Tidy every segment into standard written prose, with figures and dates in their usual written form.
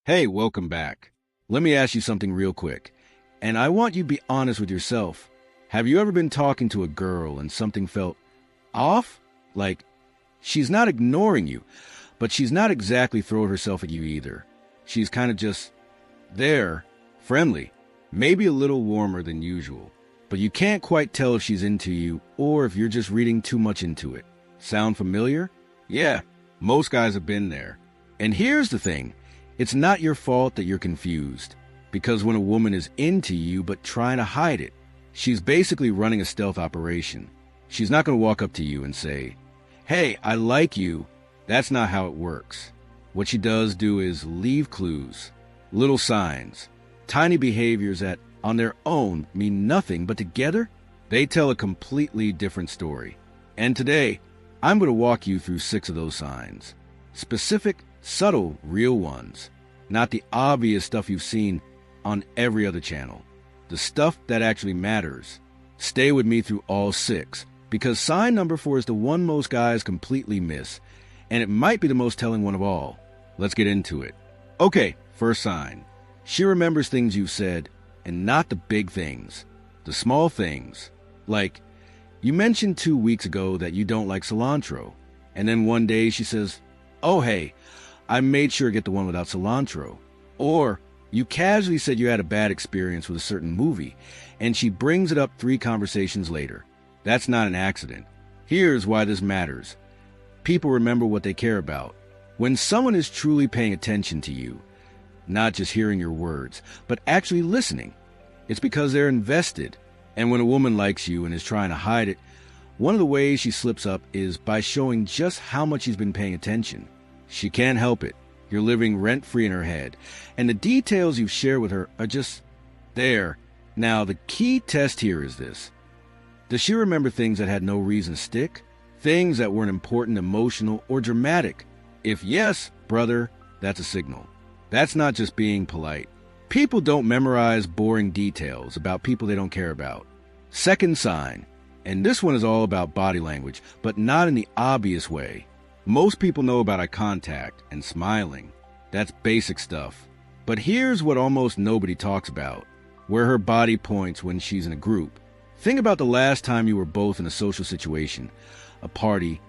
Hey, welcome back. Let me ask you something real quick, and I want you to be honest with yourself. Have you ever been talking to a girl and something felt off? Like, she's not ignoring you, but she's not exactly throwing herself at you either. She's kind of just there, friendly, maybe a little warmer than usual, but you can't quite tell if she's into you or if you're just reading too much into it. Sound familiar? Yeah, most guys have been there. And here's the thing. It's not your fault that you're confused, because when a woman is into you but trying to hide it, she's basically running a stealth operation. She's not going to walk up to you and say, "Hey, I like you." That's not how it works. What she does do is leave clues, little signs, tiny behaviors that, on their own, mean nothing, but together, they tell a completely different story. And today, I'm going to walk you through 6 of those signs. Specific, subtle, real ones. Not the obvious stuff you've seen on every other channel. The stuff that actually matters. Stay with me through all 6, because sign number 4 is the one most guys completely miss, and it might be the most telling one of all. Let's get into it. Okay, first sign. She remembers things you've said, and not the big things. The small things. Like, you mentioned 2 weeks ago that you don't like cilantro, and then one day she says, "Oh, hey, I made sure to get the one without cilantro." Or you casually said you had a bad experience with a certain movie, and she brings it up 3 conversations later. That's not an accident. Here's why this matters. People remember what they care about. When someone is truly paying attention to you, not just hearing your words, but actually listening, it's because they're invested. And when a woman likes you and is trying to hide it, one of the ways she slips up is by showing just how much she's been paying attention. She can't help it. You're living rent-free in her head, and the details you've shared with her are just there. Now, the key test here is this. Does she remember things that had no reason to stick? Things that weren't important, emotional, or dramatic? If yes, brother, that's a signal. That's not just being polite. People don't memorize boring details about people they don't care about. Second sign, and this one is all about body language, but not in the obvious way. Most people know about eye contact and smiling. That's basic stuff. But here's what almost nobody talks about, where her body points when she's in a group. Think about the last time you were both in a social situation, a party,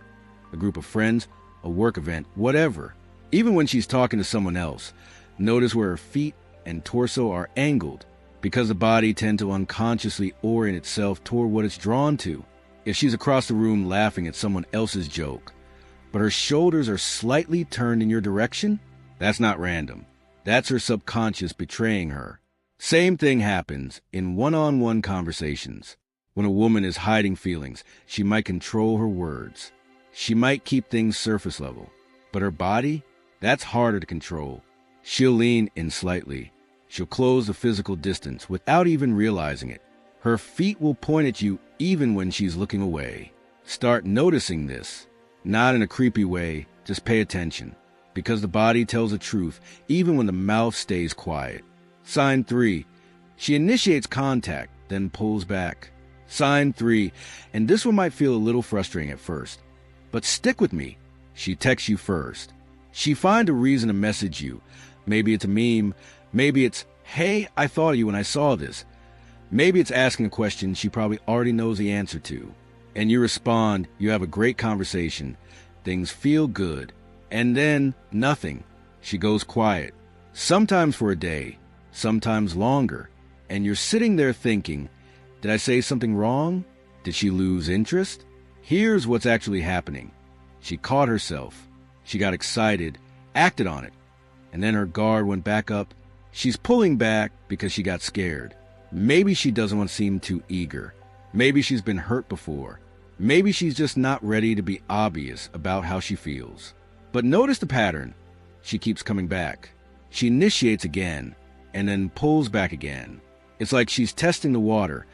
a group of friends, a work event, whatever. Even when she's talking to someone else, notice where her feet and torso are angled, because the body tends to unconsciously orient itself toward what it's drawn to. If she's across the room laughing at someone else's joke, but her shoulders are slightly turned in your direction, that's not random. That's her subconscious betraying her. Same thing happens in one-on-one conversations. When a woman is hiding feelings, she might control her words. She might keep things surface level. But her body, that's harder to control. She'll lean in slightly. She'll close the physical distance without even realizing it. Her feet will point at you even when she's looking away. Start noticing this. Not in a creepy way, just pay attention, because the body tells the truth even when the mouth stays quiet. Sign 3, she initiates contact, then pulls back. Sign 3, and this one might feel a little frustrating at first, but stick with me. She texts you first. She finds a reason to message you. Maybe it's a meme, maybe it's, "Hey, I thought of you when I saw this." Maybe it's asking a question she probably already knows the answer to. And you respond, you have a great conversation, things feel good, and then nothing. She goes quiet, sometimes for a day, sometimes longer, and you're sitting there thinking, did I say something wrong? Did she lose interest? Here's what's actually happening. She caught herself. She got excited, acted on it, and then her guard went back up. She's pulling back because she got scared. Maybe she doesn't want to seem too eager. Maybe she's been hurt before. Maybe she's just not ready to be obvious about how she feels. But notice the pattern. She keeps coming back. She initiates again, and then pulls back again. It's like she's testing the water,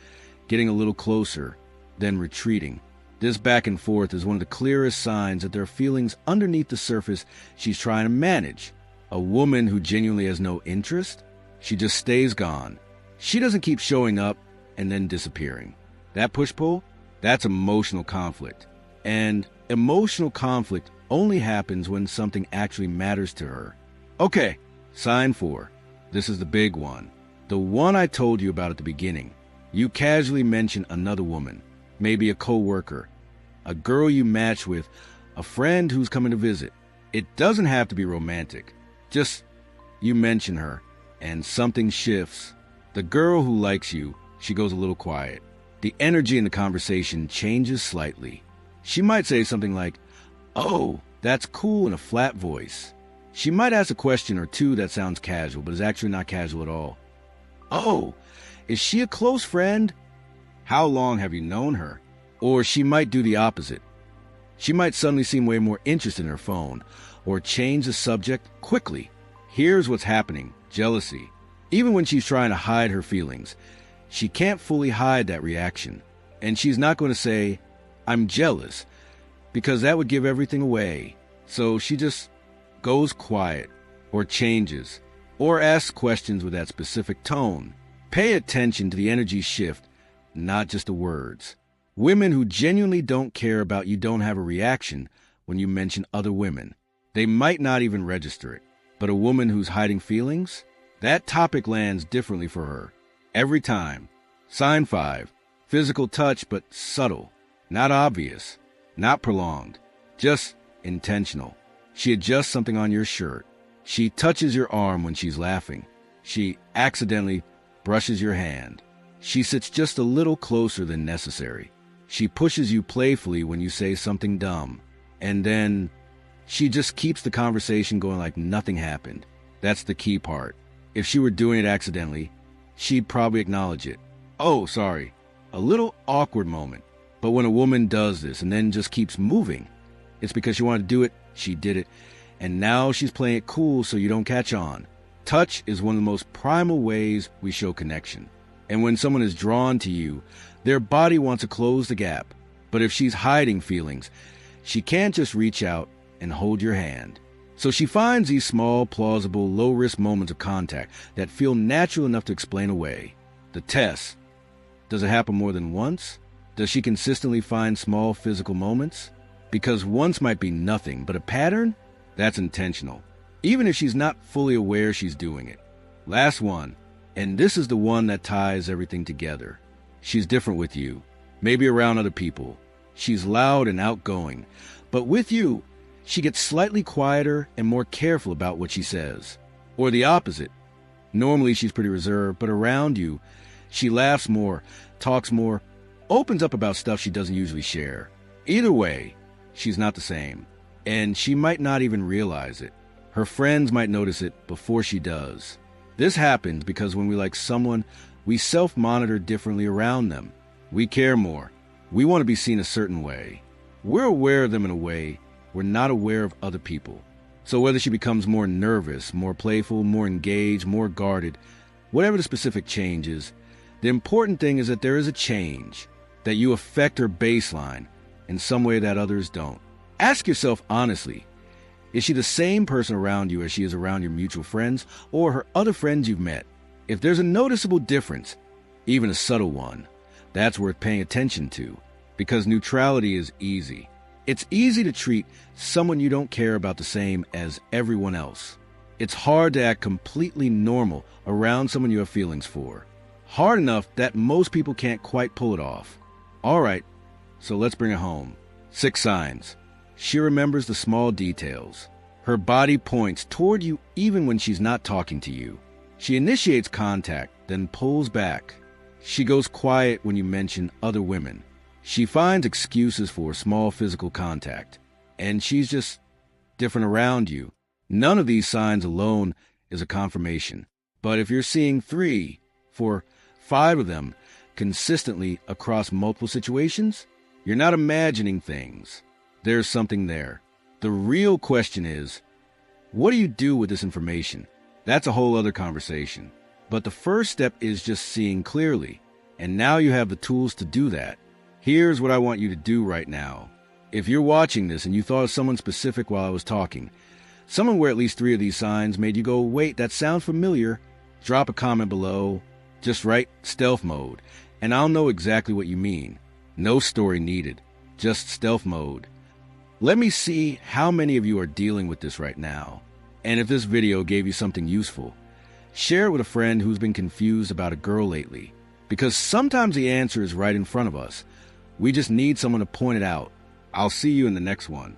getting a little closer, then retreating. This back and forth is one of the clearest signs that there are feelings underneath the surface she's trying to manage. A woman who genuinely has no interest, she just stays gone. She doesn't keep showing up and then disappearing. That push-pull, that's emotional conflict. And emotional conflict only happens when something actually matters to her. Okay, Sign 4. This is the big one. The one I told you about at the beginning. You casually mention another woman, maybe a coworker, a girl you match with, a friend who's coming to visit. It doesn't have to be romantic. Just you mention her, and something shifts. The girl who likes you, she goes a little quiet. The energy in the conversation changes slightly. She might say something like, "Oh, that's cool," in a flat voice. She might ask a question or two that sounds casual, but is actually not casual at all. "Oh, is she a close friend? How long have you known her?" Or she might do the opposite. She might suddenly seem way more interested in her phone, or change the subject quickly. Here's what's happening: jealousy. Even when she's trying to hide her feelings, she can't fully hide that reaction. And she's not going to say, "I'm jealous," because that would give everything away. So she just goes quiet, or changes, or asks questions with that specific tone. Pay attention to the energy shift, not just the words. Women who genuinely don't care about you don't have a reaction when you mention other women. They might not even register it. But a woman who's hiding feelings, that topic lands differently for her. Every time. Sign 5. Physical touch, but subtle. Not obvious. Not prolonged. Just intentional. She adjusts something on your shirt. She touches your arm when she's laughing. She accidentally brushes your hand. She sits just a little closer than necessary. She pushes you playfully when you say something dumb. And then she just keeps the conversation going like nothing happened. That's the key part. If she were doing it accidentally, she'd probably acknowledge it. "Oh, sorry." A little awkward moment. But when a woman does this and then just keeps moving, it's because she wanted to do it, she did it, and now she's playing it cool so you don't catch on. Touch is one of the most primal ways we show connection. And when someone is drawn to you, their body wants to close the gap. But if she's hiding feelings, she can't just reach out and hold your hand. So she finds these small, plausible, low-risk moments of contact that feel natural enough to explain away. The test. Does it happen more than once? Does she consistently find small physical moments? Because once might be nothing, but a pattern? That's intentional. Even if she's not fully aware she's doing it. Last one, and this is the one that ties everything together. She's different with you, maybe around other people. She's loud and outgoing, but with you, she gets slightly quieter and more careful about what she says. Or the opposite. Normally she's pretty reserved, but around you, she laughs more, talks more, opens up about stuff she doesn't usually share. Either way, she's not the same. And she might not even realize it. Her friends might notice it before she does. This happens because when we like someone, we self-monitor differently around them. We care more. We want to be seen a certain way. We're aware of them in a way we're not aware of other people. So whether she becomes more nervous, more playful, more engaged, more guarded, whatever the specific change is, the important thing is that there is a change, that you affect her baseline in some way that others don't. Ask yourself honestly, is she the same person around you as she is around your mutual friends or her other friends you've met? If there's a noticeable difference, even a subtle one, that's worth paying attention to, because neutrality is easy. It's easy to treat someone you don't care about the same as everyone else. It's hard to act completely normal around someone you have feelings for. Hard enough that most people can't quite pull it off. All right, so let's bring it home. 6 signs. She remembers the small details. Her body points toward you even when she's not talking to you. She initiates contact, then pulls back. She goes quiet when you mention other women. She finds excuses for small physical contact. And she's just different around you. None of these signs alone is a confirmation. But if you're seeing 3, 4, 5 of them consistently across multiple situations, you're not imagining things. There's something there. The real question is, what do you do with this information? That's a whole other conversation. But the first step is just seeing clearly. And now you have the tools to do that. Here's what I want you to do right now. If you're watching this and you thought of someone specific while I was talking, someone where at least 3 of these signs made you go, wait, that sounds familiar, drop a comment below. Just write stealth mode, and I'll know exactly what you mean. No story needed, just stealth mode. Let me see how many of you are dealing with this right now. And if this video gave you something useful, share it with a friend who's been confused about a girl lately. Because sometimes the answer is right in front of us. We just need someone to point it out. I'll see you in the next one.